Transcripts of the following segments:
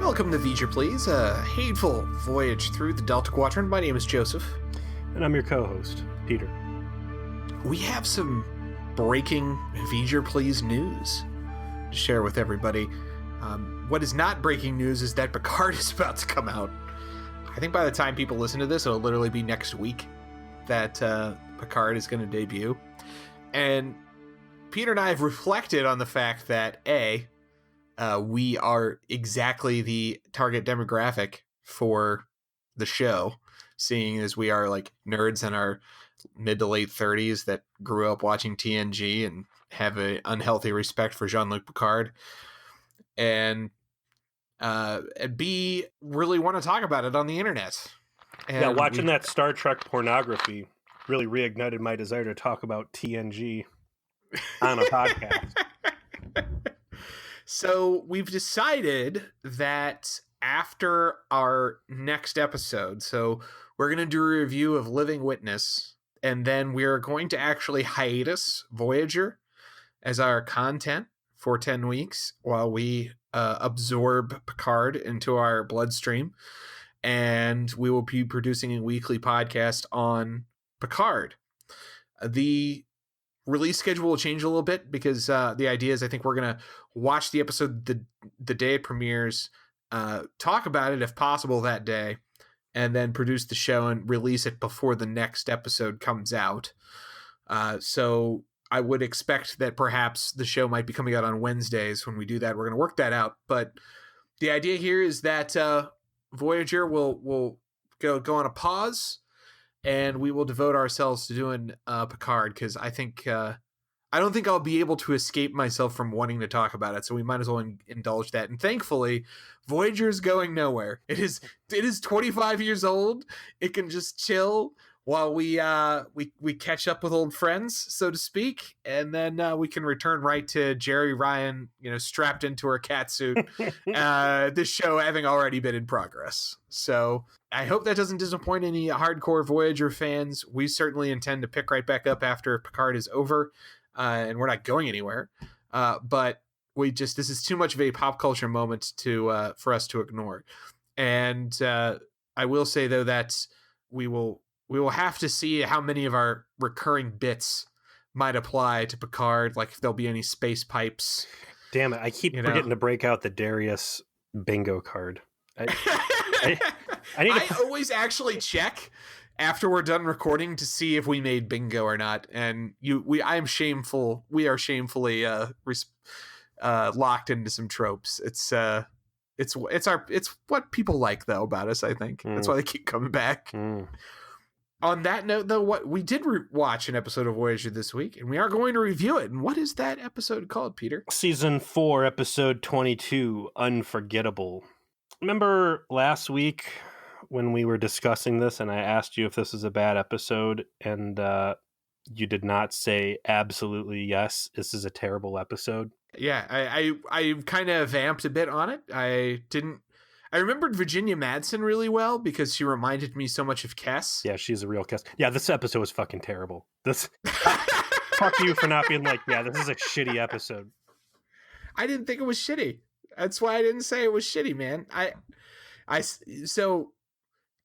Welcome to Voyager, please. A hateful voyage through the Delta Quadrant. My name is Joseph. And I'm your co-host, Peter. We have some breaking Voyager, please news to share with everybody. What is not breaking news is that Picard is about to come out. I think by the time people listen to this, it'll literally be next week that Picard is going to debut. And Peter and I have reflected on the fact that, A, we are exactly the target demographic for the show, seeing as we are like nerds in our mid to late 30s that grew up watching TNG and have an unhealthy respect for Jean-Luc Picard. And B, really want to talk about it on the internet. And yeah, watching that Star Trek pornography really reignited my desire to talk about TNG on a podcast. So we've decided that after our next episode, so we're going to do a review of Living Witness, and then we're going to actually hiatus Voyager as our content for 10 weeks while we absorb Picard into our bloodstream, and we will be producing a weekly podcast on Picard. The release schedule will change a little bit because the idea is I think we're going to watch the episode the day it premieres, talk about it if possible that day, and then produce the show and release it before the next episode comes out. So I would expect that perhaps the show might be coming out on Wednesdays when we do that. We're going to work that out. But the idea here is that Voyager will go on a pause, and we will devote ourselves to doing Picard, because I don't think I'll be able to escape myself from wanting to talk about it, so we might as well indulge that. And thankfully, Voyager is going nowhere. It is 25 years old. It can just chill while we catch up with old friends, so to speak, and then we can return right to Jerry Ryan, strapped into her catsuit. This show having already been in progress. So I hope that doesn't disappoint any hardcore Voyager fans. We certainly intend to pick right back up after Picard is over, and we're not going anywhere. But this is too much of a pop culture moment for us to ignore. And I will say though that we will have to see how many of our recurring bits might apply to Picard, like if there'll be any space pipes. Damn it, I keep forgetting to break out the Darius bingo card. I always actually check after we're done recording to see if we made bingo or not. And we are shamefully locked into some tropes. It's what people like though about us, I think. That's why they keep coming back. On that note, though, what we did watch an episode of Voyager this week, and we are going to review it. And what is that episode called, Peter? Season 4, episode 22, Unforgettable. Remember last week when we were discussing this and I asked you if this is a bad episode, and you did not say absolutely yes, this is a terrible episode? Yeah, I kind of vamped a bit on it. I remembered Virginia Madsen really well because she reminded me so much of Kess. Yeah, she's a real Kess. Yeah, this episode was fucking terrible. Fuck you for not being like, yeah, this is a shitty episode. I didn't think it was shitty. That's why I didn't say it was shitty, man. So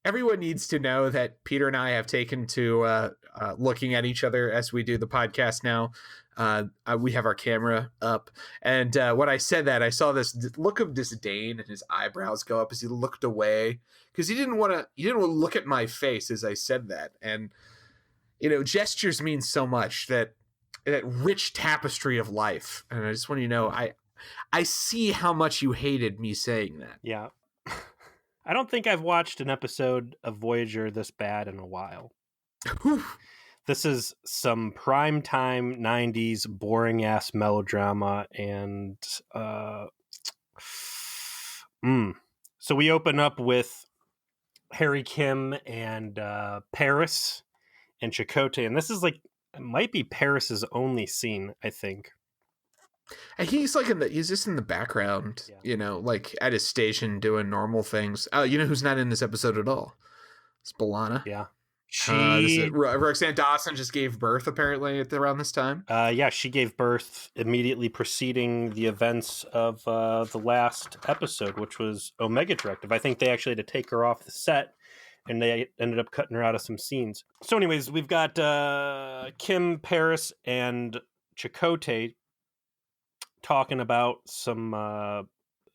everyone needs to know that Peter and I have taken to looking at each other as we do the podcast now. We have our camera up, and when I said that, I saw this look of disdain and his eyebrows go up as he looked away, because he didn't want to look at my face as I said that. And gestures mean so much, that rich tapestry of life. And I just want you to know, I see how much you hated me saying that. Yeah. I don't think I've watched an episode of Voyager this bad in a while. This is some primetime 90s boring ass melodrama, and so we open up with Harry Kim and Paris and Chakotay, and this is like, it might be Paris's only scene, I think. And he's like he's just in the background, like at his station doing normal things. Who's not in this episode at all? It's B'Elanna. Yeah. She Roxanne Dawson just gave birth apparently around this time. Yeah, she gave birth immediately preceding the events of the last episode, which was Omega Directive. I think they actually had to take her off the set, and they ended up cutting her out of some scenes. So, anyways, we've got Kim, Paris, and Chakotay talking about some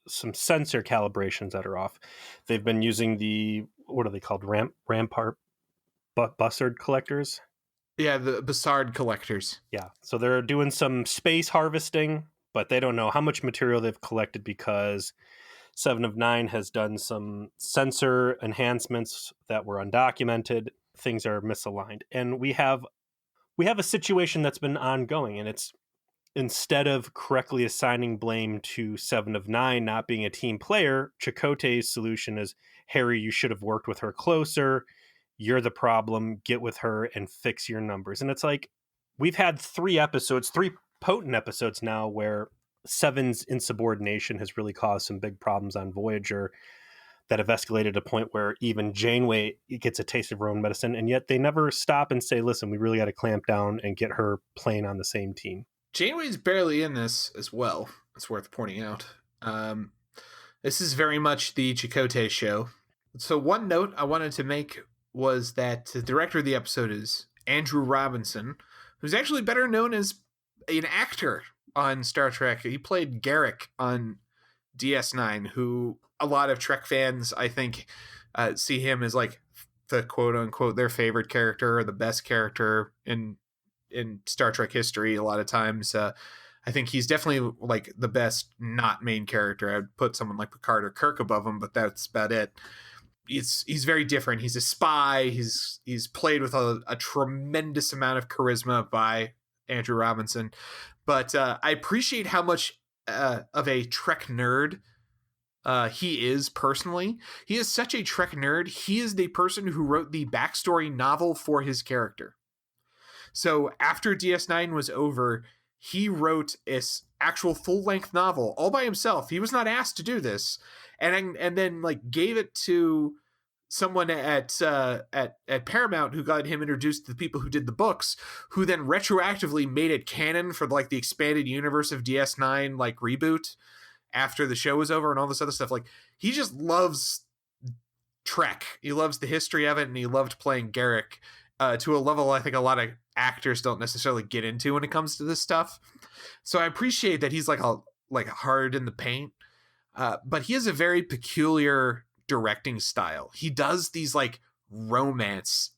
sensor calibrations that are off. They've been using the, what are they called, Rampart Bussard collectors. Yeah, the Bassard collectors. Yeah, so they're doing some space harvesting, but they don't know how much material they've collected because Seven of Nine has done some sensor enhancements that were undocumented. Things are misaligned, and we have a situation that's been ongoing, and it's, instead of correctly assigning blame to Seven of Nine not being a team player, Chakotay's solution is, Harry, you should have worked with her closer. You're the problem. Get with her and fix your numbers. And it's like, we've had 3 potent episodes now where Seven's insubordination has really caused some big problems on Voyager that have escalated to a point where even Janeway gets a taste of her own medicine, and yet they never stop and say, listen, we really got to clamp down and get her playing on the same team. Janeway's barely in this as well. It's worth pointing out. This is very much the Chakotay show. So one note I wanted to make was that the director of the episode is Andrew Robinson, who's actually better known as an actor on Star Trek. He played Garrick on DS9, who a lot of Trek fans, I think, see him as like the quote unquote their favorite character or the best character in Star Trek history. A lot of times, I think he's definitely like the best not main character. I'd put someone like Picard or Kirk above him, but that's about it. He's very different. He's a spy. He's played with a tremendous amount of charisma by Andrew Robinson, but I appreciate how much of a Trek nerd he is personally. He is such a Trek nerd. He is the person who wrote the backstory novel for his character. So after DS9 was over, he wrote this actual full-length novel all by himself. He was not asked to do this, and then like gave it to someone at Paramount who got him introduced to the people who did the books, who then retroactively made it canon for like the expanded universe of DS9 like reboot after the show was over and all this other stuff. Like, he just loves Trek. He loves the history of it, and he loved playing Garrick to a level I think a lot of actors don't necessarily get into when it comes to this stuff. So I appreciate that he's like hard in the paint, but he has a very peculiar directing style. He does these like romance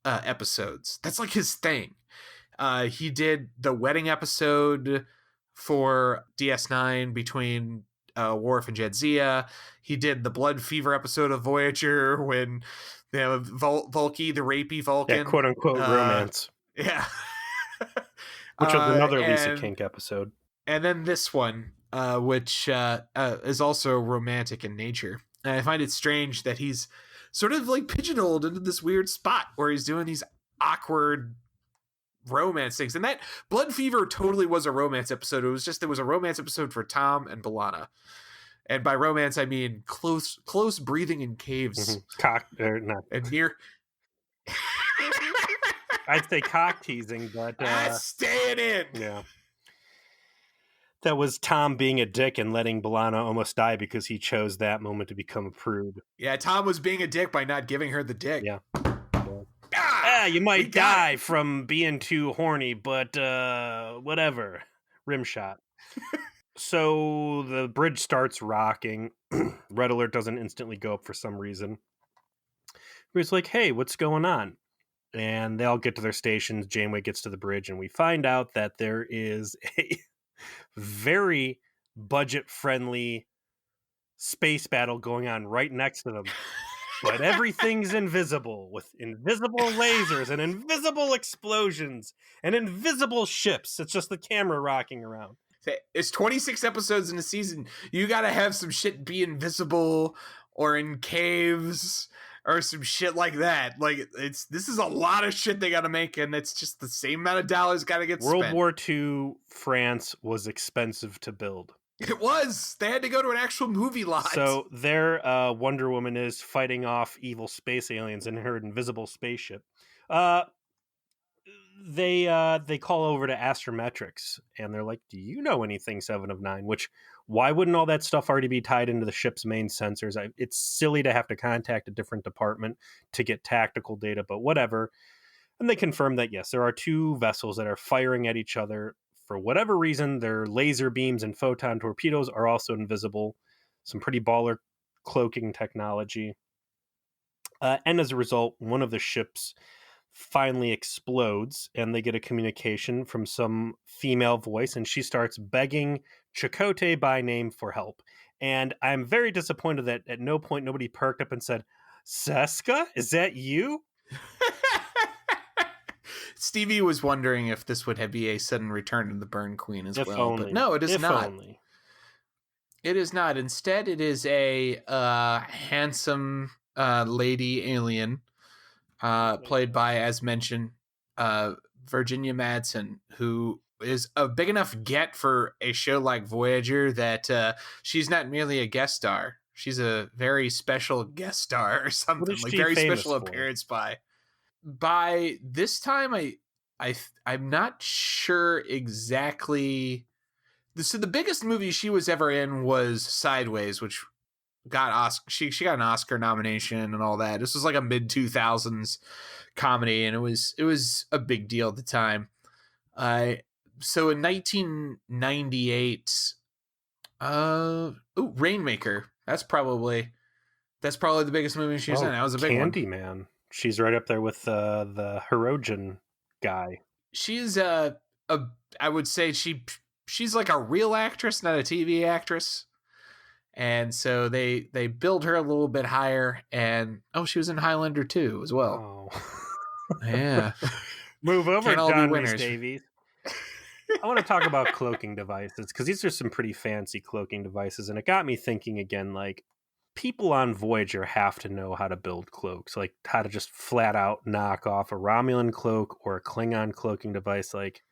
episodes. That's like his thing. He did the wedding episode for DS9 between Worf and Jadzia. He did the blood fever episode of Voyager when they have Vulky, the rapey Vulcan. Yeah, quote unquote romance. Yeah. Which was another Lisa Kink episode. And then this one, which is also romantic in nature. And I find it strange that he's sort of like pigeonholed into this weird spot where he's doing these awkward romance things. And that Blood Fever totally was a romance episode. It was just, there was a romance episode for Tom and B'Elanna. And by romance, I mean close breathing in caves. Mm-hmm. And near... I'd say cock teasing, but... staying in! Yeah. That was Tom being a dick and letting B'Elanna almost die because he chose that moment to become a prude. Yeah, Tom was being a dick by not giving her the dick. Yeah. You might die from being too horny, but whatever. Rim shot. So the bridge starts rocking. Red alert doesn't instantly go up for some reason. He's like, hey, what's going on? And they all get to their stations. Janeway gets to the bridge, and we find out that there is a very budget-friendly space battle going on right next to them. But everything's invisible, with invisible lasers and invisible explosions and invisible ships. It's just the camera rocking around. It's 26 episodes in a season. You gotta have some shit be invisible or in caves or some shit like that. Like, this is a lot of shit they gotta make, and it's just the same amount of dollars gotta get spent. World War II France was expensive to build. It was. They had to go to an actual movie lot. So their Wonder Woman is fighting off evil space aliens in her invisible spaceship. Uh, they call over to astrometrics and they're like, "Do you know anything 7 of 9?" Which why wouldn't all that stuff already be tied into the ship's main sensors? It's silly to have to contact a different department to get tactical data, but whatever. And they confirm that yes, there are two vessels that are firing at each other. For whatever reason, their laser beams and photon torpedoes are also invisible. Some pretty baller cloaking technology. And as a result, one of the ships finally explodes, and they get a communication from some female voice, and she starts begging Chakotay by name for help. And I'm very disappointed that at no point nobody perked up and said, "Seska, is that you?" Stevie was wondering if this would be a sudden return to the Burn Queen as If well, but only. no, it is If not. only. It is not. Instead, it is a handsome lady alien, played by, as mentioned, Virginia Madsen, who is a big enough get for a show like Voyager that she's not merely a guest star. She's a very special guest star or What is something, like she very famous special for? appearance by this time. I'm not sure exactly. So the biggest movie she was ever in was Sideways, which got Oscar. She got an Oscar nomination and all that. This was like a mid 2000s comedy, and it was a big deal at the time. Uh, so in 1998, Rainmaker. That's probably the biggest movie she was in. Oh, That was a big one. Candyman. She's right up there with the Hirogen guy. She's a I would say she's like a real actress, not a TV actress. And so they build her a little bit higher. And she was in Highlander 2 as well. Oh. Yeah. Move over, Can't all be John Rhys winners. Davies. I want to talk about cloaking devices because these are some pretty fancy cloaking devices, and it got me thinking again. Like, people on Voyager have to know how to build cloaks, like how to just flat out knock off a Romulan cloak or a Klingon cloaking device. Like,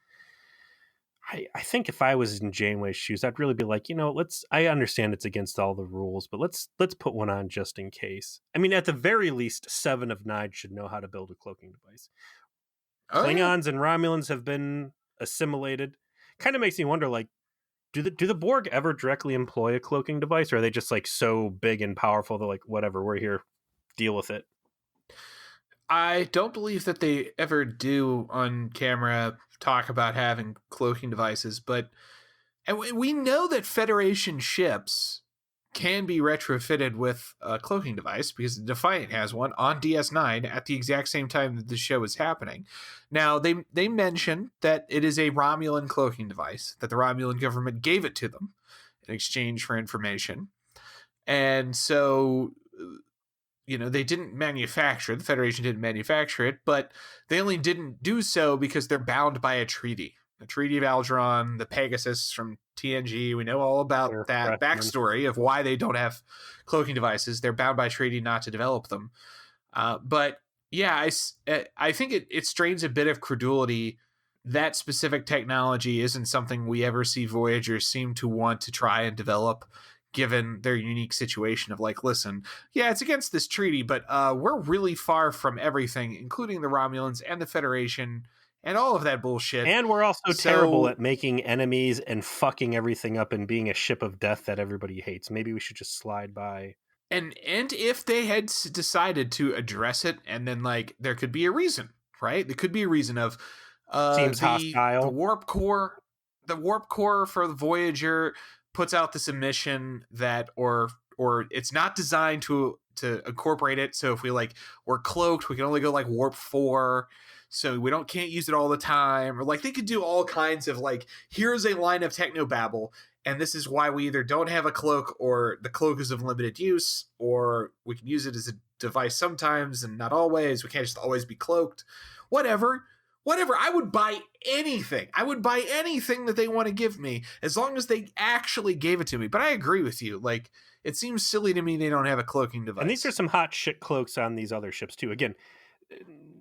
I think if I was in Janeway's shoes, I'd really be like, let's. I understand it's against all the rules, but let's put one on just in case. I mean, at the very least, 7 of 9 should know how to build a cloaking device. Oh yeah. Klingons and Romulans have been assimilated. Kind of makes me wonder, like, do the Borg ever directly employ a cloaking device, or are they just like so big and powerful they're like, whatever, we're here, deal with it? I don't believe that they ever do on camera talk about having cloaking devices, but and we know that Federation ships can be retrofitted with a cloaking device because the Defiant has one on DS9 at the exact same time that the show is happening. Now they mention that it is a Romulan cloaking device, that the Romulan government gave it to them in exchange for information. And so they didn't manufacture it. The Federation didn't manufacture it, but they only didn't do so because they're bound by a treaty. The Treaty of Algeron, the Pegasus from TNG. We know all about Air that freshmen. backstory of why they don't have cloaking devices. They're bound by treaty not to develop them. But yeah, I think it strains a bit of credulity. That specific technology isn't something we ever see Voyagers seem to want to try and develop, given their unique situation of like, listen, yeah, it's against this treaty, but we're really far from everything, including the Romulans and the Federation and all of that bullshit. And we're also terrible So, at making enemies and fucking everything up and being a ship of death that everybody hates. Maybe we should just slide by. and if they had decided to address it, and then like there could be a reason, right? There could be a reason of Seems the hostile. warp core for the Voyager puts out this emission that or it's not designed to incorporate it. So if we're cloaked, we can only go like warp 4, so we can't use it all the time. Or like they could do all kinds of like, here's a line of technobabble, and this is why we either don't have a cloak or the cloak is of limited use, or we can use it as a device sometimes and not always. We can't just always be cloaked. Whatever. I would buy anything. I would buy anything that they want to give me as long as they actually gave it to me. But I agree with you. Like, it seems silly to me they don't have a cloaking And these are device. some hot shit cloaks on these other ships too. Again,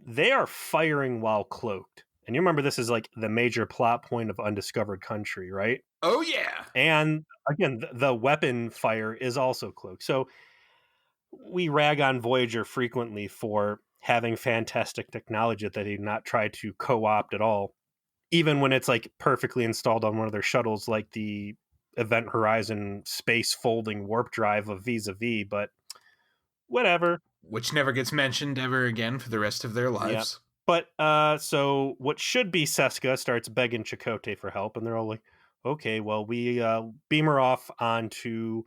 they are firing while cloaked. And you remember this is like the major plot point of Undiscovered Country, right? Oh yeah. And again, the weapon fire is also cloaked. So we rag on Voyager frequently for having fantastic technology that they do not try to co-opt at all, even when it's like perfectly installed on one of their shuttles, like the Event Horizon space folding warp drive of vis-a-vis. But whatever. Which never gets mentioned ever again for the rest of their Yeah. lives. But so what should be Seska starts begging Chakotay for help, and they're all like, okay, well, we beam her off onto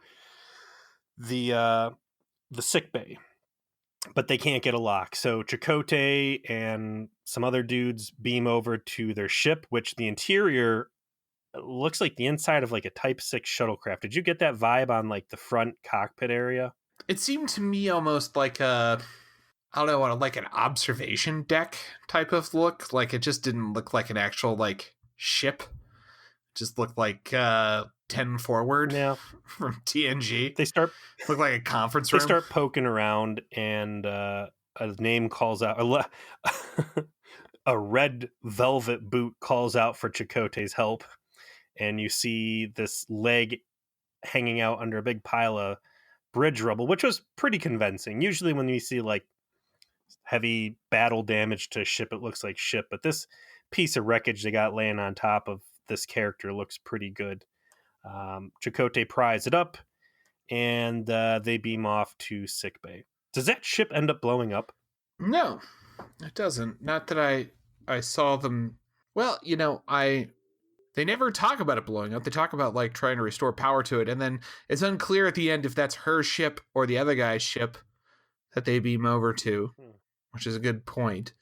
the sick bay, but they can't get a lock. So Chakotay and some other dudes beam over to their ship, which the interior looks like the inside of like a Type 6 shuttlecraft. Did you get that vibe on like the front cockpit area? It seemed to me almost like a, I don't know, like an observation deck type of look. Like it just didn't look like an actual like ship. It just looked like 10 forward Yeah. from TNG. They start Looked like a conference they room. start poking around, and a name calls out. A red velvet boot calls out for Chakotay's help, and you see this leg hanging out under a big pile of bridge rubble, which was pretty convincing. Usually, when you see like heavy battle damage to a ship, it looks like shit, but this piece of wreckage they got laying on top of this character looks pretty good. Chakotay pries it up, and they beam off to sickbay. Does that ship end up blowing up? No, it doesn't. Not that I saw them. Well, they never talk about it blowing up. They talk about like trying to restore power to it, and then it's unclear at the end if that's her ship or the other guy's ship that they beam over to, which is a good point.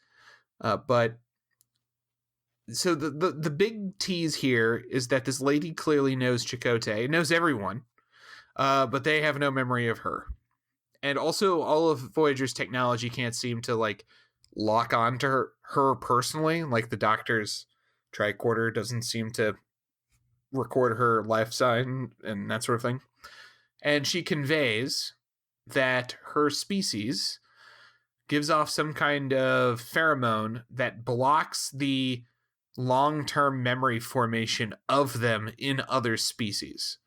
But so the big tease here is that this lady clearly knows Chakotay, knows everyone, but they have no memory of her. And also, all of Voyager's technology can't seem to like lock on to her personally. Like the doctor's tricorder doesn't seem to record her life sign and that sort of thing. And she conveys that her species gives off some kind of pheromone that blocks the long-term memory formation of them in other species.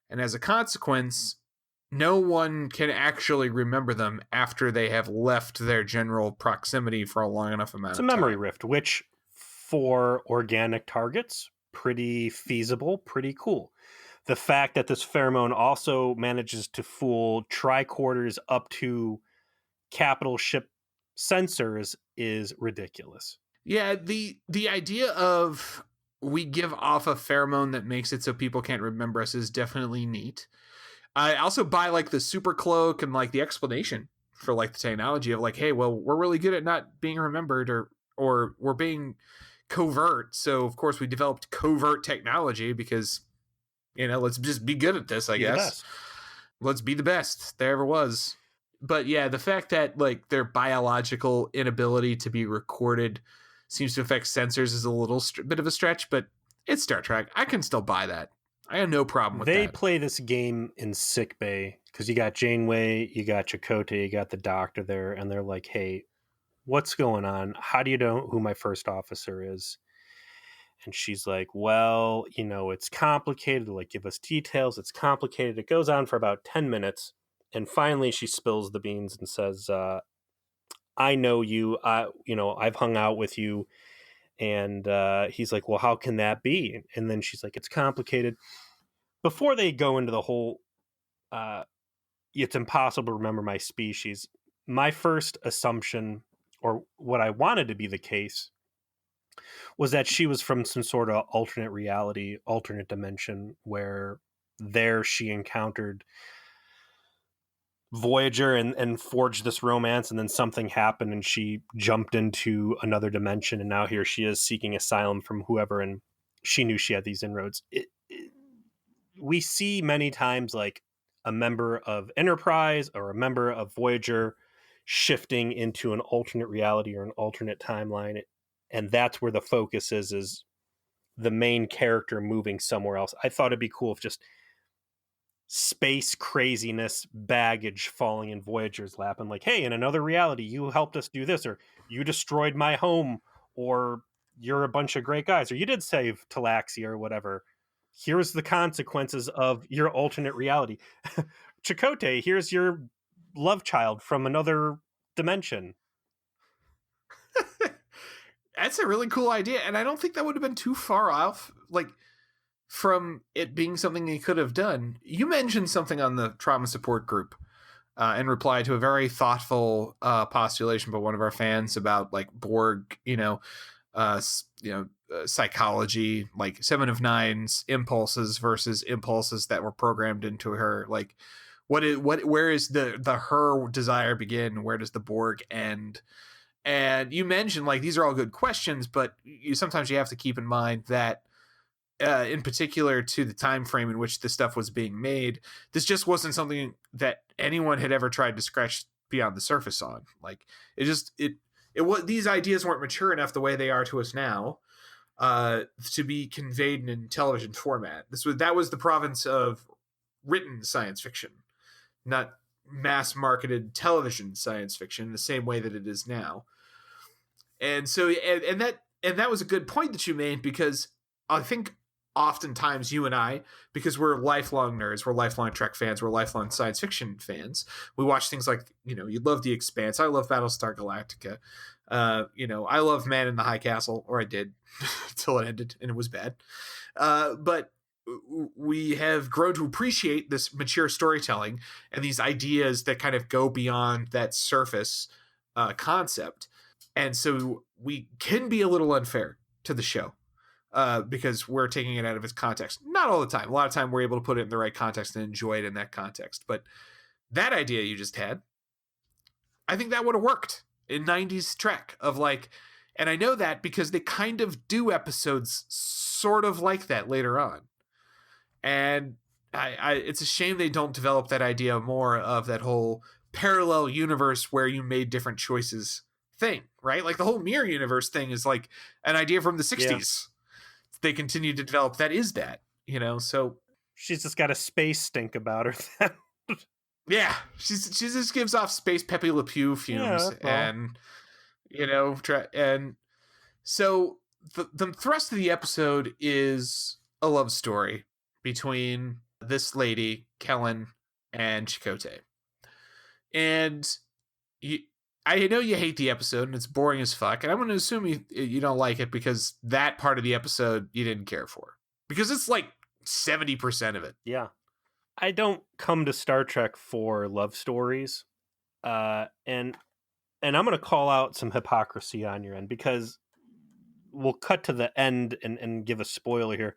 And as a consequence, no one can actually remember them after they have left their general proximity for a long enough amount It's of a time. memory rift, which for organic targets, pretty feasible, pretty cool. The fact that this pheromone also manages to fool tricorders up to capital ship sensors is ridiculous. Yeah, the idea of we give off a pheromone that makes it so people can't remember us is definitely neat. I also buy like the super cloak and like the explanation for like the technology of like, hey, well, we're really good at not being remembered or we're being covert. So of course we developed covert technology because let's just be good at this, I Be the guess. best. Let's be the best there ever was. But yeah, the fact that like their biological inability to be recorded seems to affect sensors is a little bit of a stretch, but it's Star Trek. I can still buy that. I have no problem with They that. play this game in sickbay because you got Janeway, you got Chakotay, you got the doctor there, and they're like, hey, what's going on? How do you know who my first officer is? And she's like, well, it's complicated. Like, give us details. It's complicated. It goes on for about 10 minutes. And finally, she spills the beans and says, I know you. I've hung out with you. And he's like, well, how can that be? And then she's like, it's complicated. Before they go into the whole, it's impossible to remember my species, my first assumption, or what I wanted to be the case, was that she was from some sort of alternate reality, alternate dimension, where there she encountered Voyager and forged this romance, and then something happened and she jumped into another dimension, and now here she is seeking asylum from whoever, and she knew she had these inroads. We see many times like a member of Enterprise or a member of Voyager shifting into an alternate reality or an alternate timeline, and that's where the focus is the main character moving somewhere else. I thought it'd be cool if just space craziness baggage falling in Voyager's lap and like, hey, in another reality, you helped us do this, or you destroyed my home, or you're a bunch of great guys, or you did save Talaxia or whatever. Here's the consequences of your alternate reality. Chakotay, here's your love child from another dimension. That's a really cool idea, and I don't think that would have been too far off, like, from it being something he could have done. You mentioned something on the trauma support group in reply to a very thoughtful postulation by one of our fans about like Borg, psychology, like Seven of Nine's impulses versus impulses that were programmed into her. Like, where is the her desire begin? Where does the Borg end? And you mentioned like these are all good questions, but sometimes you have to keep in mind that in particular to the time frame in which this stuff was being made, this just wasn't something that anyone had ever tried to scratch beyond the surface on. Like it was, these ideas weren't mature enough the way they are to us now to be conveyed in television format. That was the province of written science fiction, not mass marketed television science fiction in the same way that it is now. And so and that was a good point that you made, because I think oftentimes you and I, because we're lifelong nerds, we're lifelong Trek fans, we're lifelong science fiction fans, we watch things like, you love The Expanse, I love Battlestar Galactica, I love Man in the High Castle, or I did until it ended and it was bad, but we have grown to appreciate this mature storytelling and these ideas that kind of go beyond that surface concept. And so we can be a little unfair to the show because we're taking it out of its context. Not all the time. A lot of time we're able to put it in the right context and enjoy it in that context. But that idea you just had, I think that would have worked in 90s Trek of like, and I know that because they kind of do episodes sort of like that later on. And it's a shame they don't develop that idea more of that whole parallel universe where you made different choices thing, right? Like the whole mirror universe thing is like an idea from the 60s. Yeah. They continue to develop that is that, so she's just got a space stink about her. Yeah, she just gives off space Pepe Le Pew fumes, and and so the thrust of the episode is a love story between this lady Kellen and Chakotay, and I know you hate the episode and it's boring as fuck, and I'm going to assume you don't like it because that part of the episode you didn't care for, because it's like 70% of it. Yeah. I don't come to Star Trek for love stories. And I'm going to call out some hypocrisy on your end, because we'll cut to the end and give a spoiler here.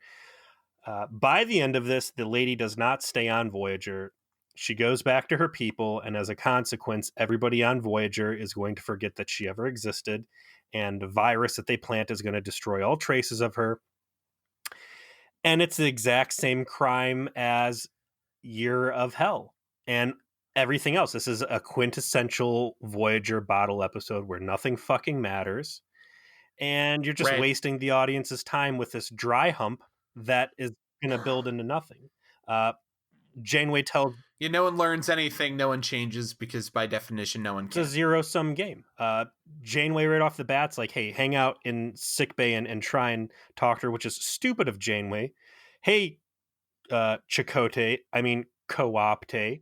By the end of this, the lady does not stay on Voyager. She goes back to her people, and as a consequence, everybody on Voyager is going to forget that she ever existed, and the virus that they plant is going to destroy all traces of her. And it's the exact same crime as Year of Hell and everything else. This is a quintessential Voyager bottle episode where nothing fucking matters, and you're just wasting the audience's time with this dry hump that is going to build into nothing. Janeway tells no one learns anything, no one changes, because by definition no one can. It's a zero-sum game. Janeway right off the bat's like, hey, hang out in sickbay and try and talk to her, which is stupid of Janeway. Hey, Chakotay, I mean Coopte,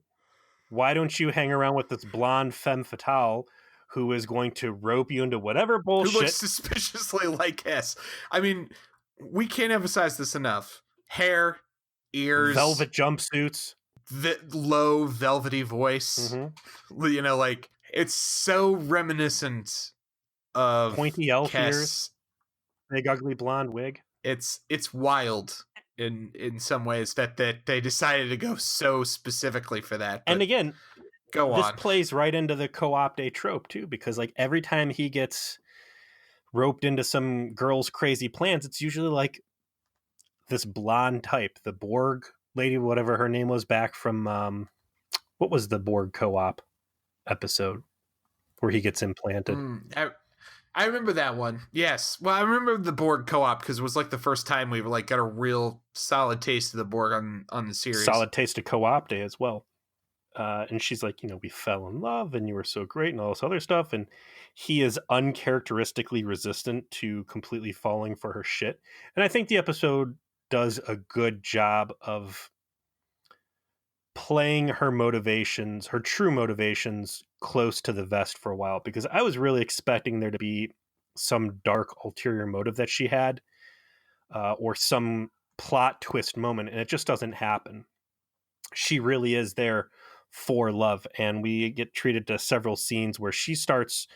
why don't you hang around with this blonde femme fatale who is going to rope you into whatever bullshit? Who looks suspiciously like S. I mean, we can't emphasize this enough. Hair, ears, velvet jumpsuits, low velvety voice. Mm-hmm. Like it's so reminiscent of pointy elf ears, big ugly blonde wig. It's wild in some ways that they decided to go so specifically for that. And again, this plays right into the co-op-day trope too, because like every time he gets roped into some girl's crazy plans, it's usually like this blonde type, the Borg lady, whatever her name was, back from what was the Borg co-op episode where he gets implanted? I remember that one. Yes. Well, I remember the Borg co-op because it was like the first time we were like got a real solid taste of the Borg on the series. Solid taste of co-op day as well. And she's like, we fell in love and you were so great and all this other stuff. And he is uncharacteristically resistant to completely falling for her shit. And I think the episode does a good job of playing her motivations, her true motivations, close to the vest for a while, because I was really expecting there to be some dark ulterior motive that she had, or some plot twist moment, and it just doesn't happen. She really is there for love, and we get treated to several scenes where she starts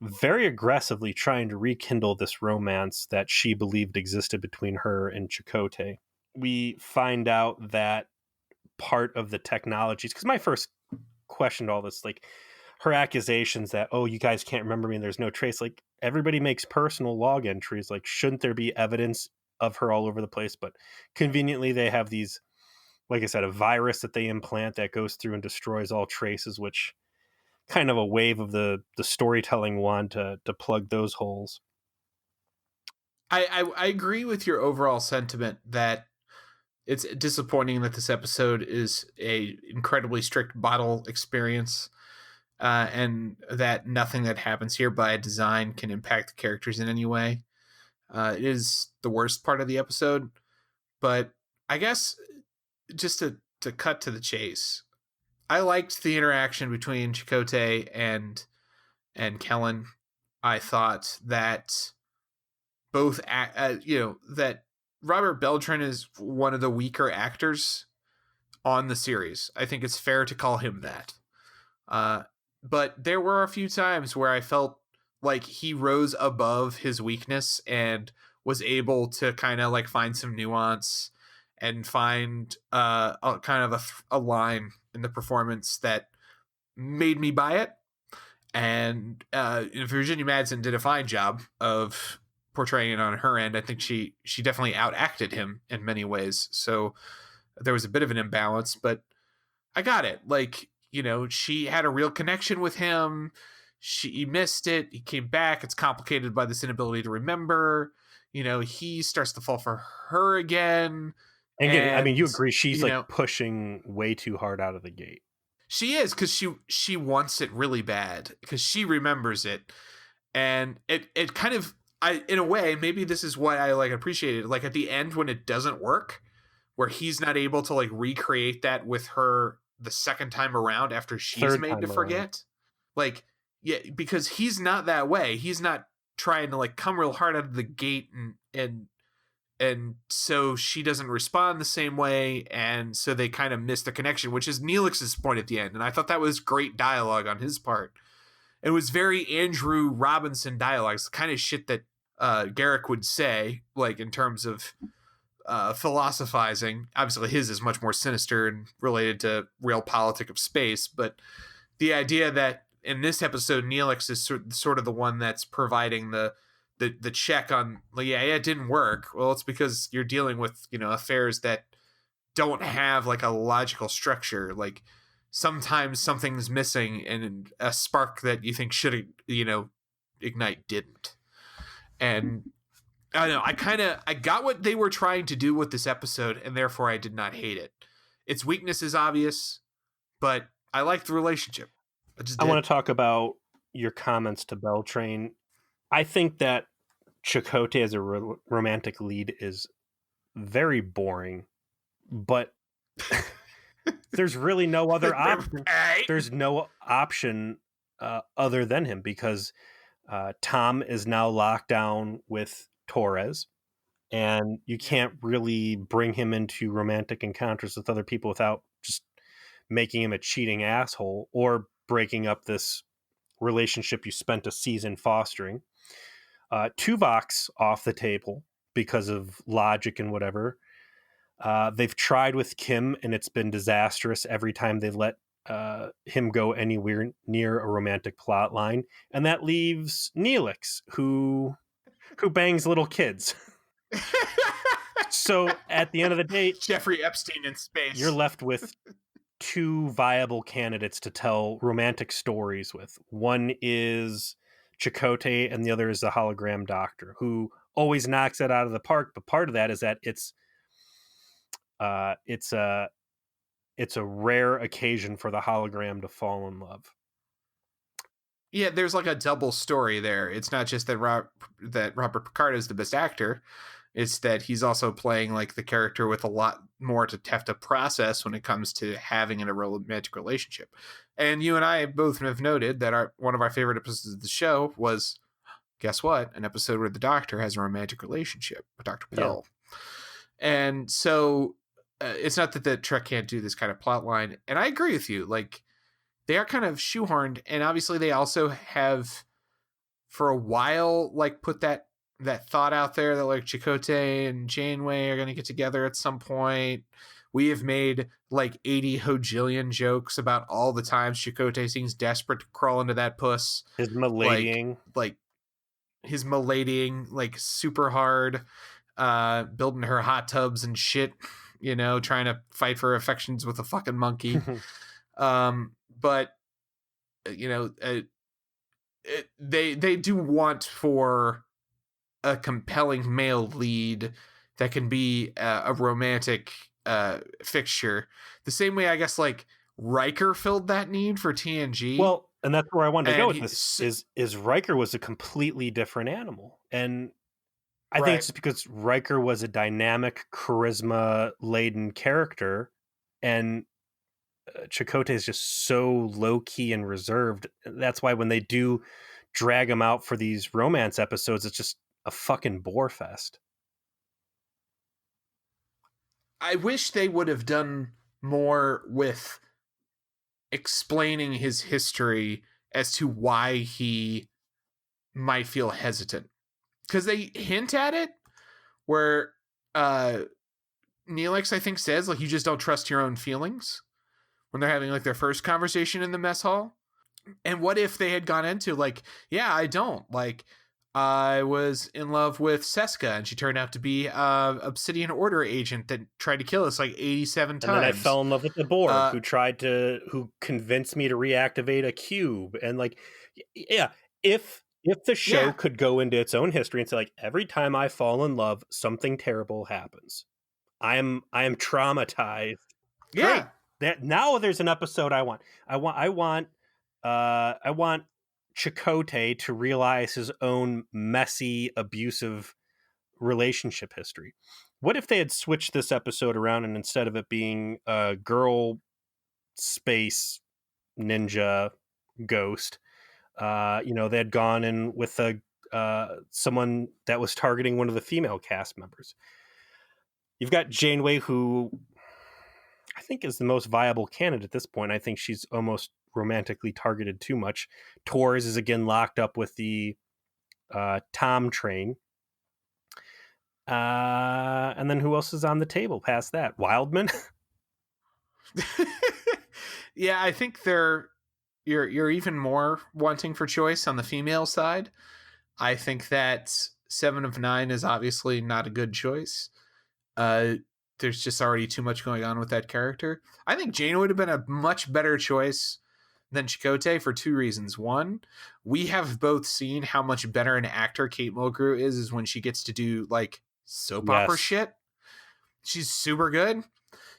very aggressively trying to rekindle this romance that she believed existed between her and Chakotay. We find out that part of the technologies, because my first question to all this, like, her accusations that, oh, you guys can't remember me and there's no trace, like, everybody makes personal log entries, like, shouldn't there be evidence of her all over the place? But conveniently they have these, like I said, a virus that they implant that goes through and destroys all traces, which kind of a wave of the storytelling wand to plug those holes. I agree with your overall sentiment that it's disappointing that this episode is a incredibly strict bottle experience, and that nothing that happens here by design can impact the characters in any way. It is the worst part of the episode, but I guess just to cut to the chase, I liked the interaction between Chakotay and Kellen. I thought that that Robert Beltran is one of the weaker actors on the series. I think it's fair to call him that. Uh, but there were a few times where I felt like he rose above his weakness and was able to kind of like find some nuance and find a kind of a line in the performance that made me buy it. And Virginia Madsen did a fine job of portraying it on her end. I think she definitely outacted him in many ways. So there was a bit of an imbalance, but I got it. Like, she had a real connection with him. He missed it. He came back. It's complicated by this inability to remember. He starts to fall for her again. And again, I mean, you And, agree she's like pushing way too hard out of the gate. she is, because she wants it really bad because she remembers it. And it kind of, in a way, maybe this is what I like appreciated. Like at the end when it doesn't work, where he's not able to like recreate that with her the second time around after she's Third made to time around. forget. Like, yeah, because he's not that way. He's not trying to like come real hard out of the gate, and so she doesn't respond the same way, and so they kind of miss the connection, which is Neelix's point at the end. And I thought that was great dialogue on his part. It was very Andrew Robinson dialogue. It's the kind of shit that Garrick would say, like in terms of philosophizing. Obviously, his is much more sinister and related to real politic of space. But the idea that in this episode, Neelix is sort of the one that's providing the check on, like, yeah, it didn't work. Well, it's because you're dealing with affairs that don't have like a logical structure. Like sometimes something's missing, and a spark that you think should ignite didn't. And I don't know. I got what they were trying to do with this episode, and therefore I did not hate it. Its weakness is obvious, but I liked the relationship. I want to talk about your comments to Beltrain. I think that Chakotay as a romantic lead is very boring, but there's really no other option. There's no option other than him, because Tom is now locked down with Torres, and you can't really bring him into romantic encounters with other people without just making him a cheating asshole or breaking up this relationship you spent a season fostering. Tuvok's off the table because of logic and whatever. They've tried with Kim, and it's been disastrous every time they let him go anywhere near a romantic plot line. And that leaves Neelix, who bangs little kids. So at the end of the day, Jeffrey Epstein in space. You're left with two viable candidates to tell romantic stories with. One is Chakotay, and the other is the hologram doctor, who always knocks it out of the park. But part of that is that it's a rare occasion for the hologram to fall in love. Yeah, there's like a double story there. It's not just that Robert Picardo is the best actor. It's that he's also playing like the character with a lot more to have to process when it comes to having a romantic relationship. And you and I both have noted that one of our favorite episodes of the show was guess what? An episode where the Doctor has a romantic relationship with Dr. Yeah. Pill. And so it's not that the Trek can't do this kind of plot line. And I agree with you. Like, they are kind of shoehorned. And obviously, they also have, for a while, like, put that thought out there that, like, Chakotay and Janeway are going to get together at some point. We have made like 80 hojillion jokes about all the times Chakotay seems desperate to crawl into that puss. His miladying. Like his miladying, like, super hard, building her hot tubs and shit, you know, trying to fight for affections with a fucking monkey. But you know, they do want for a compelling male lead that can be a romantic fixture, the same way I guess like Riker filled that need for TNG. Well, and that's where I wanted to go And with this. Is Riker was a completely different animal, and I think Right. it's because Riker was a dynamic, charisma-laden character, and Chakotay is just so low-key and reserved. That's why when they do drag him out for these romance episodes, it's just a fucking bore fest. I wish they would have done more with explaining his history as to why he might feel hesitant, because they hint at it where Neelix, I think, says like, you just don't trust your own feelings when they're having like their first conversation in the mess hall. And what if they had gone into like, yeah, I don't, like, I was in love with Seska and she turned out to be a Obsidian Order agent that tried to kill us like 87 times. And then I fell in love with the Borg, who convinced me to reactivate a cube. And like, yeah, if the show could go into its own history and say like, every time I fall in love, something terrible happens. I am traumatized. Yeah. Great. That now there's an episode I want. I want Chakotay to realize his own messy, abusive relationship history. What if they had switched this episode around, and instead of it being a girl space ninja ghost, they had gone in with someone that was targeting one of the female cast members. You've got Janeway, who I think is the most viable candidate at this point. I think she's almost romantically targeted too much. Torres is again locked up with the Tom train. And then who else is on the table past that? Wildman? Yeah, I think you're even more wanting for choice on the female side. I think that 7 of 9 is obviously not a good choice. There's just already too much going on with that character. I think Jane would have been a much better choice than Chakotay for 2 reasons. One, we have both seen how much better an actor Kate Mulgrew is when she gets to do like soap opera shit. She's super good.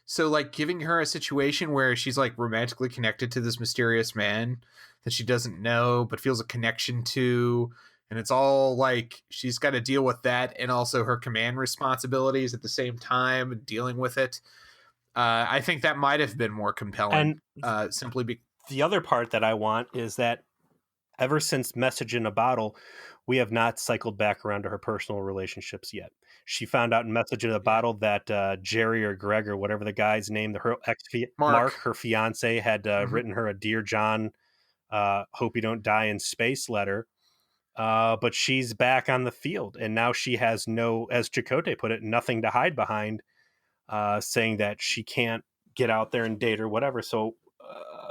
So like giving her a situation where she's like romantically connected to this mysterious man that she doesn't know but feels a connection to, and it's all like she's got to deal with that and also her command responsibilities at the same time, dealing with it. I think that might have been more compelling. And the other part that I want is that ever since Message in a Bottle, we have not cycled back around to her personal relationships yet. She found out in Message in a Bottle that Jerry or Greg or whatever the guy's name, her Mark, her fiance, had written her a Dear John, hope you don't die in space letter. But she's back on the field, and now she has no, as Chakotay put it, nothing to hide behind, saying that she can't get out there and date or whatever. So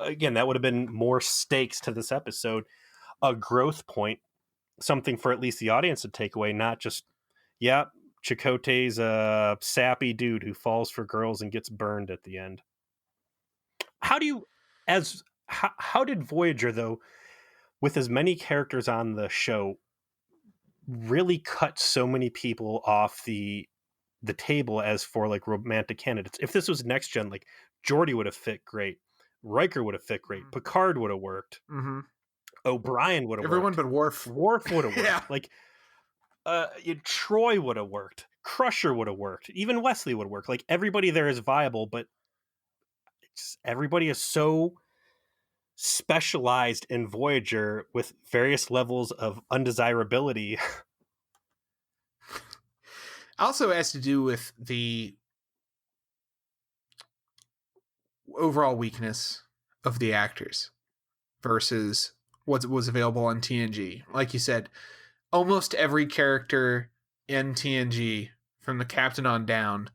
again, that would have been more stakes to this episode, a growth point, something for at least the audience to take away, not just, Chakotay's a sappy dude who falls for girls and gets burned at the end. How did Voyager, though, with as many characters on the show, really cut so many people off the table as for like romantic candidates? If this was next gen, like Geordi would have fit great, Riker would have fit great, Picard would have worked, O'Brien would have worked, everyone but Worf would have worked. Like Troy would have worked, Crusher would have worked, even Wesley would work. Like everybody there is viable, but everybody is so specialized in Voyager with various levels of undesirability. Also has to do with the overall weakness of the actors versus what was available on TNG. Like you said, almost every character in TNG from the captain on down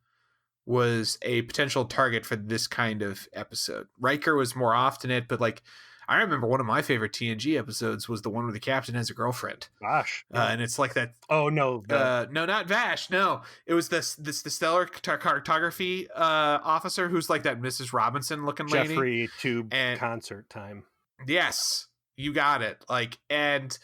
was a potential target for this kind of episode. Riker was more often it, but like I remember one of my favorite TNG episodes was the one where the captain has a girlfriend. Gosh, yeah. And it's like that. Oh no, No, not Vash. No, it was this the stellar cartography officer who's like that Mrs. Robinson looking lady. Jeffrey Tube And concert time. yes, you got it. Like, and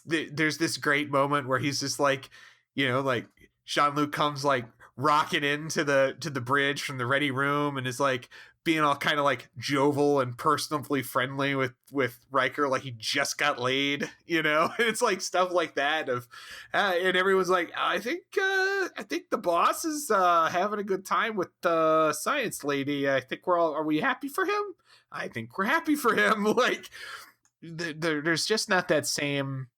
there's this great moment where he's just like, like Jean-Luc comes like rocking into the bridge from the ready room and is like being all kind of like jovial and personally friendly with Riker, like he just got laid, and it's like stuff like that and everyone's like, I think the boss is having a good time with the science lady. I think are we happy for him? I think we're happy for him. Like there's just not that same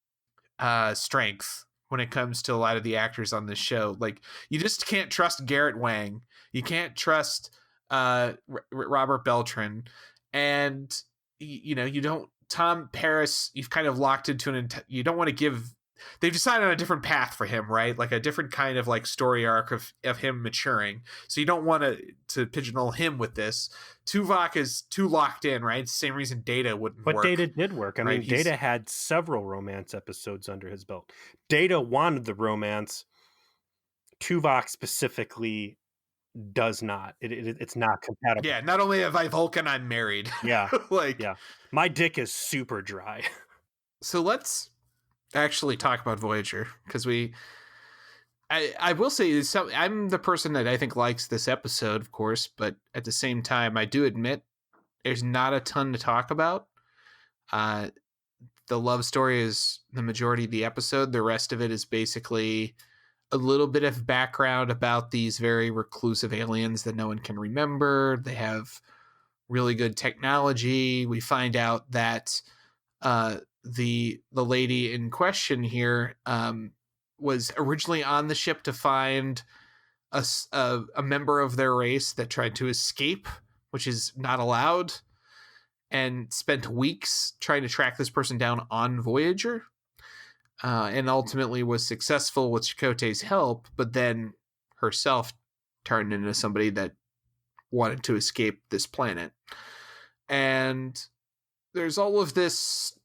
strength when it comes to a lot of the actors on this show. Like you just can't trust Garrett Wang. You can't trust Robert Beltran, and you don't. Tom Paris, you've kind of locked into you don't want to give. They've decided on a different path for him, right? Like a different kind of like story arc of him maturing. So you don't want to pigeonhole him with this. Tuvok is too locked in, right? Same reason Data wouldn't work. But Data did work. I mean, Data had several romance episodes under his belt. Data wanted the romance. Tuvok specifically does not. It's not compatible. Yeah, not only have I Vulcan, I'm married. Yeah. Yeah. My dick is super dry. So let's actually talk about Voyager, because I will say I'm the person that I think likes this episode, of course, but at the same time, I do admit there's not a ton to talk about. The love story is the majority of the episode. The rest of it is basically a little bit of background about these very reclusive aliens that no one can remember. They have really good technology. We find out that the lady in question here was originally on the ship to find a member of their race that tried to escape, which is not allowed, and spent weeks trying to track this person down on Voyager, and ultimately was successful with Chakotay's help, but then herself turned into somebody that wanted to escape this planet. And there's all of this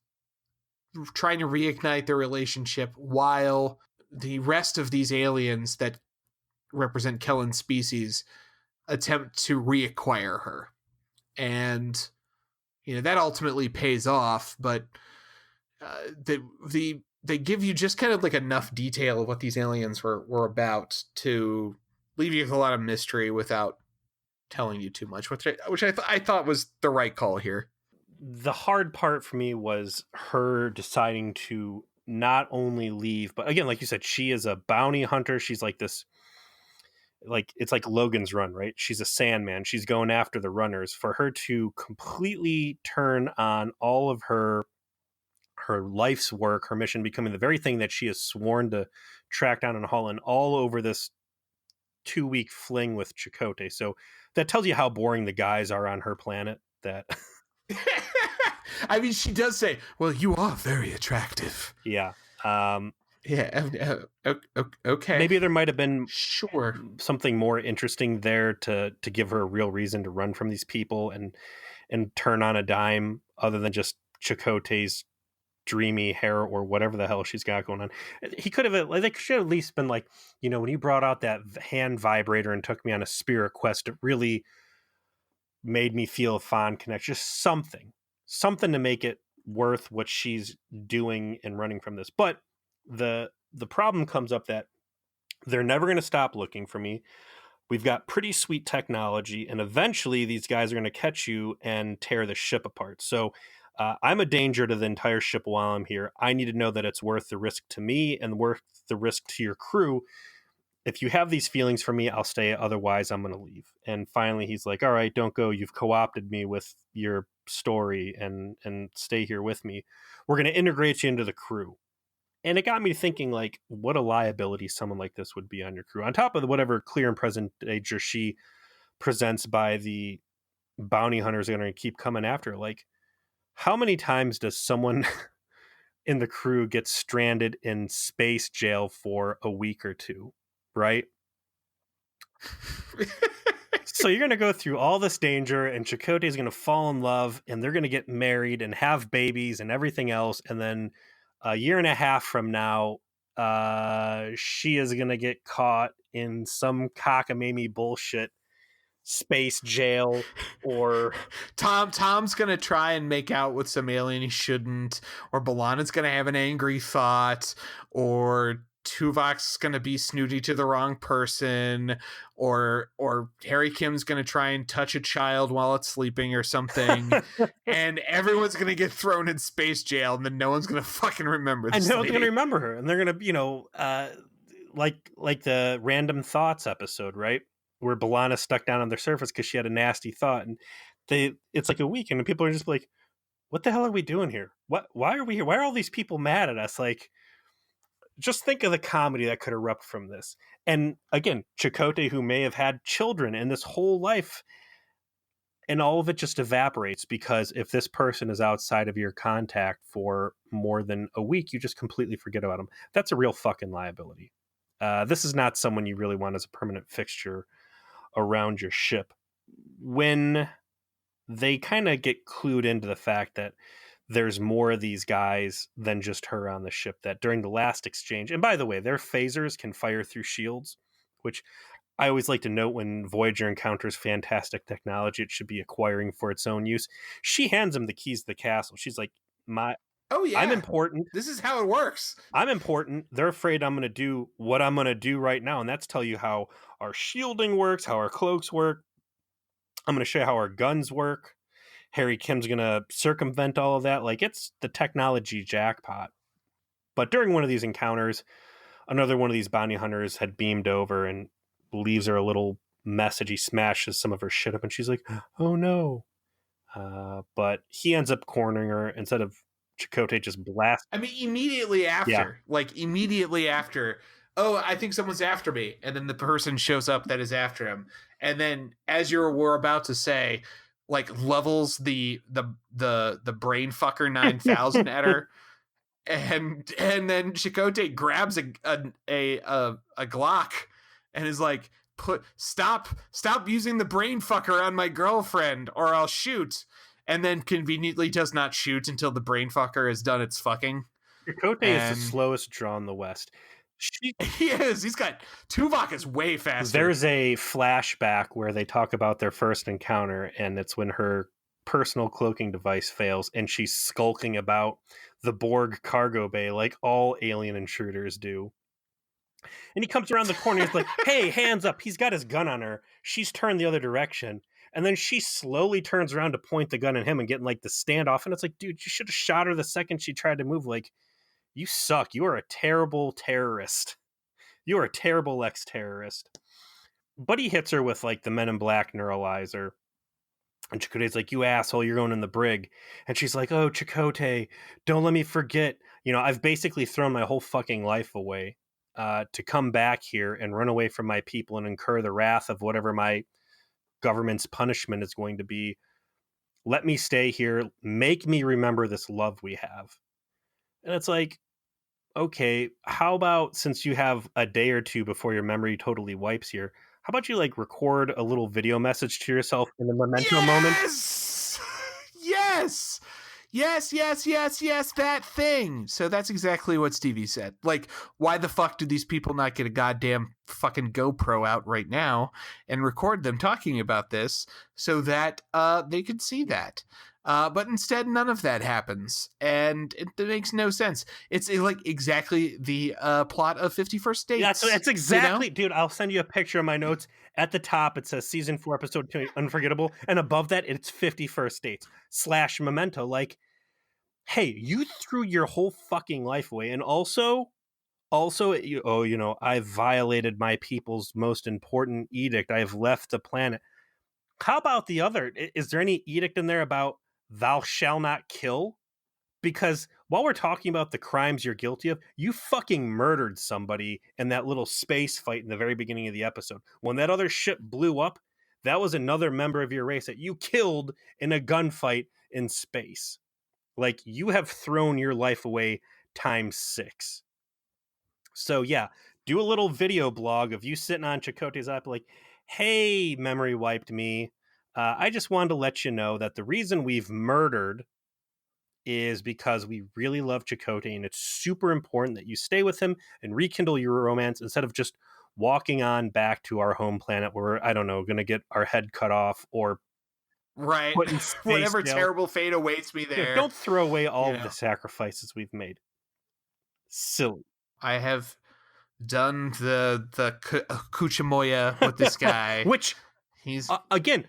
trying to reignite their relationship while the rest of these aliens that represent Kellen's species attempt to reacquire her. And that ultimately pays off, but they give you just kind of like enough detail of what these aliens were about to leave you with a lot of mystery without telling you too much, which I thought was the right call here. The hard part for me was her deciding to not only leave, but again, like you said, she is a bounty hunter. She's like this, like it's like Logan's Run, right? She's a Sandman. She's going after the runners. For her to completely turn on all of her life's work, her mission, becoming the very thing that she has sworn to track down and haul in, all over this 2-week fling with Chakotay. So that tells you how boring the guys are on her planet. That I mean, she does say, well, you are very attractive. Yeah. Yeah. Okay. Maybe there might have been something more interesting there to give her a real reason to run from these people and turn on a dime, other than just Chakotay's dreamy hair or whatever the hell she's got going on. He could have, like, they should have at least been like, when you brought out that hand vibrator and took me on a spirit quest, it really made me feel a fond connection. Just something to make it worth what she's doing and running from this. But the problem comes up that they're never going to stop looking for me. We've got pretty sweet technology, and eventually these guys are going to catch you and tear the ship apart. So I'm a danger to the entire ship while I'm here. I need to know that it's worth the risk to me and worth the risk to your crew. if you have these feelings for me, I'll stay. Otherwise, I'm going to leave. And finally, he's like, all right, don't go. You've co-opted me with your story and stay here with me. We're going to integrate you into the crew. And it got me thinking, like, what a liability someone like this would be on your crew. On top of whatever clear and present danger she presents by the bounty hunters are going to keep coming after. Like, how many times does someone in the crew get stranded in space jail for a week or two, right? So you're going to go through all this danger, and Chakotay is going to fall in love, and they're going to get married and have babies and everything else. And then a year and a half from now, she is going to get caught in some cockamamie bullshit space jail or Tom's gonna try and make out with some alien he shouldn't, or Balana's gonna have an angry thought, or Tuvok's gonna be snooty to the wrong person, or Harry Kim's gonna try and touch a child while it's sleeping or something, and everyone's gonna get thrown in space jail, and then no one's gonna fucking remember and this no one's going to lady. remember her, and they're going to, like the random thoughts episode, right? Where Balana's stuck down on their surface because she had a nasty thought, and it's like a week, and people are just like, "What the hell are we doing here? Why are we here? Why are all these people mad at us?" Like, just think of the comedy that could erupt from this. And again, Chakotay, who may have had children in this whole life, and all of it just evaporates because if this person is outside of your contact for more than a week, you just completely forget about them. That's a real fucking liability. This is not someone you really want as a permanent fixture around your ship. When they kind of get clued into the fact that there's more of these guys than just her on the ship, that during the last exchange, and by the way, their phasers can fire through shields, which I always like to note when Voyager encounters fantastic technology, it should be acquiring for its own use. She hands him the keys to the castle. She's like, "My, Oh I'm yeah, important. this is how it works. I'm important. They're afraid I'm going to do what I'm going to do right now, and that's tell you how our shielding works, how our cloaks work. I'm going to show you how our guns work. Harry Kim's going to circumvent all of that. Like, it's the technology jackpot." But during one of these encounters, another one of these bounty hunters had beamed over and leaves her a little message. He smashes some of her shit up, and she's like, "Oh no!" But he ends up cornering her instead of Chakotay just blast. I mean, immediately Yeah, after, oh, I think someone's after me, and then the person shows up that is after him, and then as you were about to say, like levels the brain fucker 9000 at her, and then Chakotay grabs a Glock, and is like, stop using the brain fucker on my girlfriend, or I'll shoot. And then conveniently does not shoot until the brain fucker has done its fucking. Chakotay is the And slowest draw in the West. he is. He's got Tuvok is way faster. There's a flashback where they talk about their first encounter, and it's when her personal cloaking device fails, and she's skulking about the Borg cargo bay like all alien intruders do. And he comes around the corner. He's like, "Hey, hands up!" He's got his gun on her. She's turned the other direction, and then she slowly turns around to point the gun at him and get in like the standoff. And it's like, dude, you should have shot her the second she tried to move. Like, you suck. You are a terrible terrorist. You are a terrible ex-terrorist. But he hits her with like the Men in Black neuralizer. And Chakotay's like, "You asshole, you're going in the brig." And she's like, "Oh, Chakotay, don't let me forget. You know, I've basically thrown my whole fucking life away to come back here and run away from my people and incur the wrath of whatever my government's punishment is going to be. Let me stay here. Make me remember this love we have." And it's like, okay, how about since you have a day or two before your memory totally wipes here, how about you like record a little video message to yourself in the memento moment? Yes! Yes! Yes, that thing. So that's exactly what Stevie said. Like, why the fuck do these people not get a goddamn fucking GoPro out right now and record them talking about this so that they could see that? But instead, none of that happens, and it makes no sense. It's like exactly the plot of 51st Dates. That's exactly, You know? dude. I'll send you a picture of my notes. At the top, it says season 4, episode 2, Unforgettable. And above that, it's 51st Dates / memento. Like, hey, you threw your whole fucking life away. And also, Also, I've violated my people's most important edict. I have left the planet. How about the other? Is there any edict in there about thou shall not kill? Because while we're talking about the crimes you're guilty of, you fucking murdered somebody in that little space fight in the very beginning of the episode. When that other ship blew up, that was another member of your race that you killed in a gunfight in space. Like, you have thrown your life away times 6. So yeah, do a little video blog of you sitting on Chakotay's lap, like, "Hey, memory wiped me. I just wanted to let you know that the reason we've murdered is because we really love Chakotay, and it's super important that you stay with him and rekindle your romance instead of just walking on back to our home planet where we're, I don't know, going to get our head cut off or Right. put in space Whatever jail. terrible fate awaits me there. Don't throw away all You of the know, sacrifices we've made. Silly. I have done the Kuchimoya with this guy. Which He's again,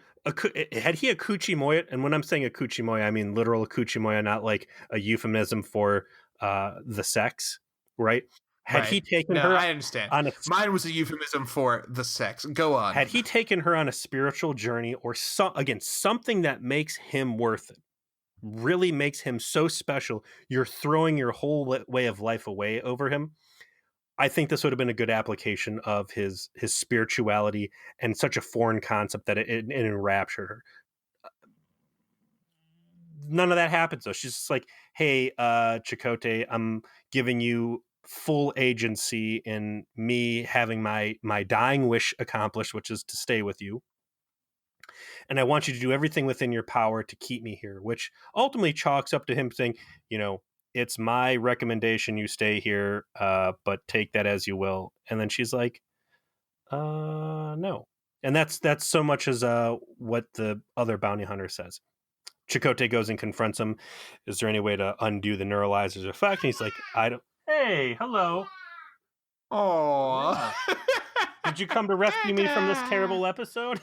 had he a coochie moya, and when I'm saying a coochie moya, I mean literal coochie moya, not like a euphemism for the sex, right? Had right. he taken No, her I understand. on a Mine was a euphemism for the sex. Go on. had he taken her on a spiritual journey, or something that makes him worth it, really makes him so special, you're throwing your whole way of life away over him. I think this would have been a good application of his spirituality and such a foreign concept that it enraptured her. None of that happens though. She's just like, "Hey, Chakotay, I'm giving you full agency in me having my dying wish accomplished, which is to stay with you. And I want you to do everything within your power to keep me here," which ultimately chalks up to him saying, "It's my recommendation you stay here, but take that as you will." And then she's like, no. And that's so much as what the other bounty hunter says. Chakotay goes and confronts him. "Is there any way to undo the neuralizer's effect?" And he's like, "I don't." Hey, hello. Oh. Yeah. Did you come to rescue me from this terrible episode?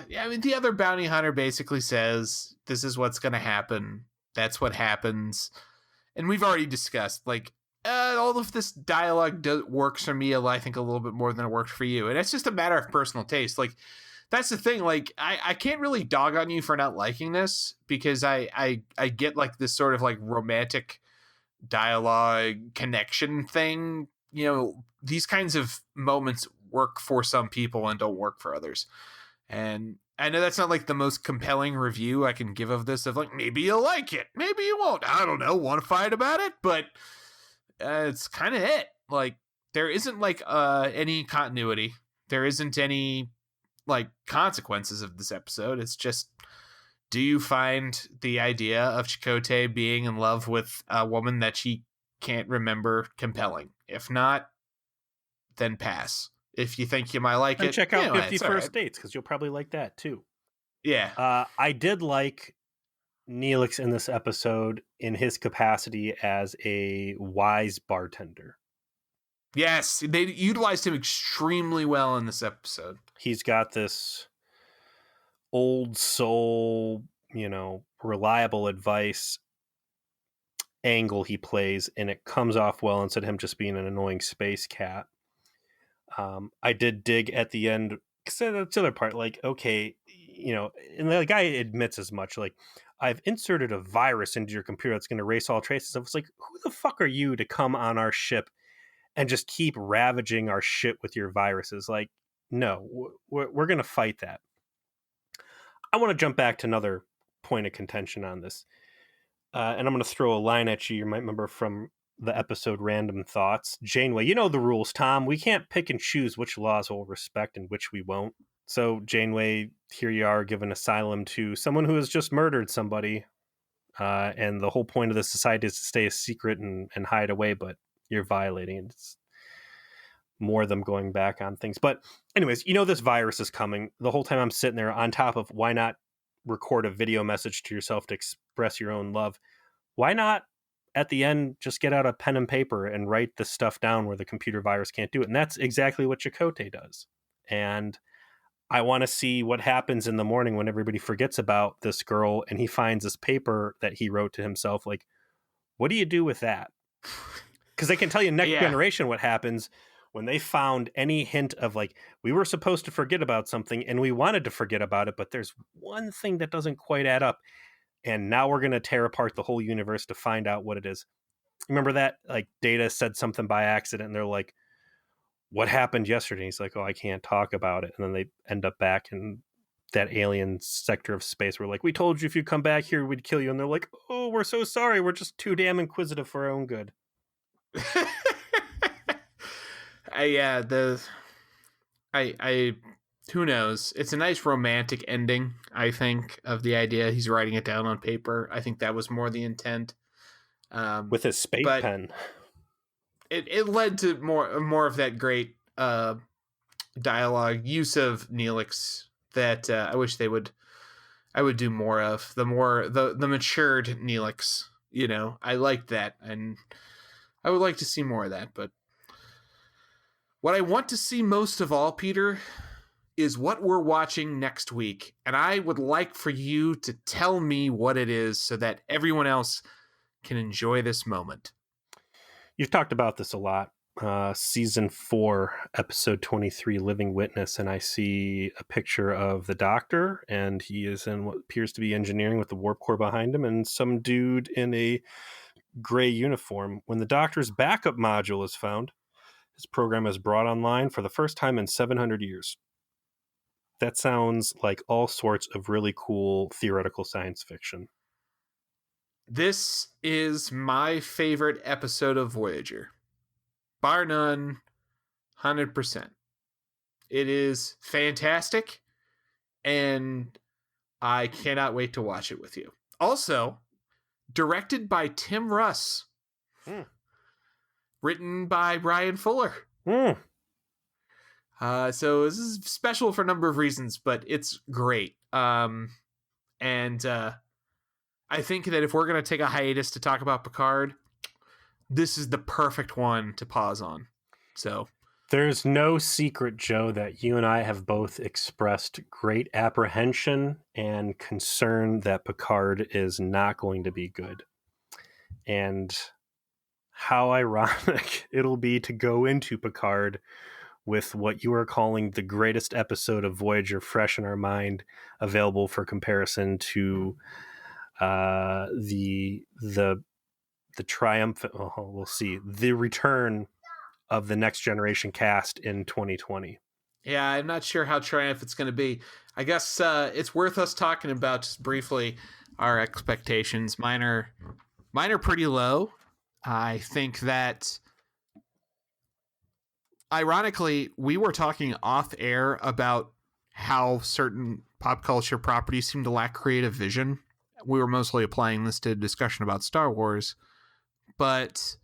Yeah, I mean, the other bounty hunter basically says, "This is what's going to happen. That's what happens." And we've already discussed, like, all of this dialogue works for me, I think, a little bit more than it worked for you. And it's just a matter of personal taste. Like, that's the thing. Like, I can't really dog on you for not liking this because I get, like, this sort of, like, romantic dialogue connection thing. These kinds of moments work for some people and don't work for others. And I know that's not like the most compelling review I can give of this, of like, maybe you'll like it, maybe you won't. I don't know, want to fight about it? But it's kind of it. Like, there isn't like any continuity. There isn't any like consequences of this episode. It's just, do you find the idea of Chakotay being in love with a woman that she can't remember compelling? If not, then pass. If you think you might like And it, check out 50 it's all First right. Dates, because you'll probably like that too. Yeah. I did like Neelix in this episode in his capacity as a wise bartender. Yes, they utilized him extremely well in this episode. He's got this old soul, reliable advice angle he plays, and it comes off well instead of him just being an annoying space cat. I did dig at the end, because that's the other part. Like, okay, and the guy admits as much. Like, "I've inserted a virus into your computer that's going to erase all traces of." It's like, who the fuck are you to come on our ship and just keep ravaging our shit with your viruses? Like, no, we're going to fight that. I want to jump back to another point of contention on this. And I'm going to throw a line at you. You might remember from the episode Random Thoughts. Janeway, you know the rules, Tom. We can't pick and choose which laws we'll respect and which we won't. So, Janeway, here you are giving asylum to someone who has just murdered somebody. And the whole point of the society is to stay a secret and hide away, but you're violating it. It's more them going back on things. But anyways, this virus is coming. The whole time I'm sitting there on top of, why not record a video message to yourself to express your own love? Why not at the end just get out a pen and paper and write the stuff down where the computer virus can't do it? And that's exactly what Chakotay does. And I want to see what happens in the morning when everybody forgets about this girl and he finds this paper that he wrote to himself. Like, What do you do with that? Because they can tell you Next Yeah. Generation what happens when they found any hint of like, we were supposed to forget about something and we wanted to forget about it, but there's one thing that doesn't quite add up. And now we're going to tear apart the whole universe to find out what it is. Remember that? Like, Data said something by accident and they're like, what happened yesterday? He's like, oh, I can't talk about it. And then they end up back in that alien sector of space. We're like, we told you if you come back here, we'd kill you. And they're like, oh, we're so sorry. We're just too damn inquisitive for our own good. Yeah, I who knows? It's a nice romantic ending, I think, of the idea. He's writing it down on paper. I think that was more the intent. With his space but pen. It led to more of that great dialogue use of Neelix that I wish I would do more of. The matured Neelix, I liked that, and I would like to see more of that. But what I want to see most of all, Peter, is what we're watching next week, and I would like for you to tell me what it is so that everyone else can enjoy this moment. You've talked about this a lot. Season 4, episode 23, Living Witness, and I see a picture of the Doctor, and he is in what appears to be engineering with the warp core behind him, and some dude in a gray uniform. When the Doctor's backup module is found, his program is brought online for the first time in 700 years. That sounds like all sorts of really cool theoretical science fiction. This is my favorite episode of Voyager. Bar none, 100%. It is fantastic, and I cannot wait to watch it with you. Also, directed by Tim Russ. Written by Brian Fuller. So this is special for a number of reasons, but it's great. And I think that if we're going to take a hiatus to talk about Picard, this is the perfect one to pause on. So there's no secret, Joe, that you and I have both expressed great apprehension and concern that Picard is not going to be good. And how ironic it'll be to go into Picard with what you are calling the greatest episode of Voyager fresh in our mind, available for comparison to the triumphant, we'll see, the return of the Next Generation cast in 2020. Yeah, I'm not sure how triumphant it's going to be. I guess it's worth us talking about just briefly our expectations. Mine are pretty low. I think that, ironically, we were talking off air about how certain pop culture properties seem to lack creative vision. We were mostly applying this to a discussion about Star Wars, but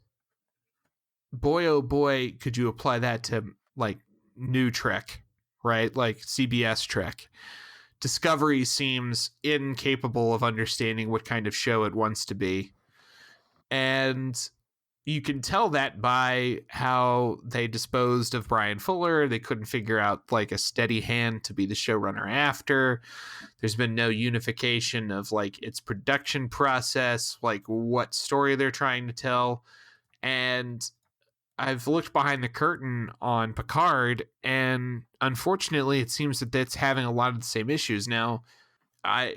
boy, oh boy, could you apply that to like new Trek, right? Like CBS Trek. Discovery seems incapable of understanding what kind of show it wants to be. And you can tell that by how they disposed of Brian Fuller. They couldn't figure out like a steady hand to be the showrunner after. There's been no unification of like its production process, like what story they're trying to tell. And I've looked behind the curtain on Picard, and unfortunately it seems that it's having a lot of the same issues. Now,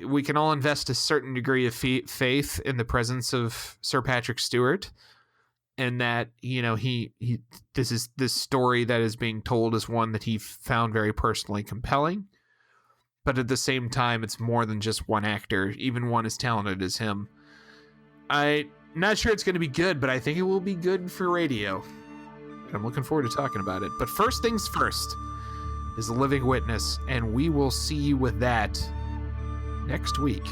we can all invest a certain degree of faith in the presence of Sir Patrick Stewart, and that, this story that is being told is one that he found very personally compelling. But at the same time, it's more than just one actor, even one as talented as him. I'm not sure it's going to be good, but I think it will be good for radio. I'm looking forward to talking about it. But first things first is The Living Witness, and we will see you with that next week.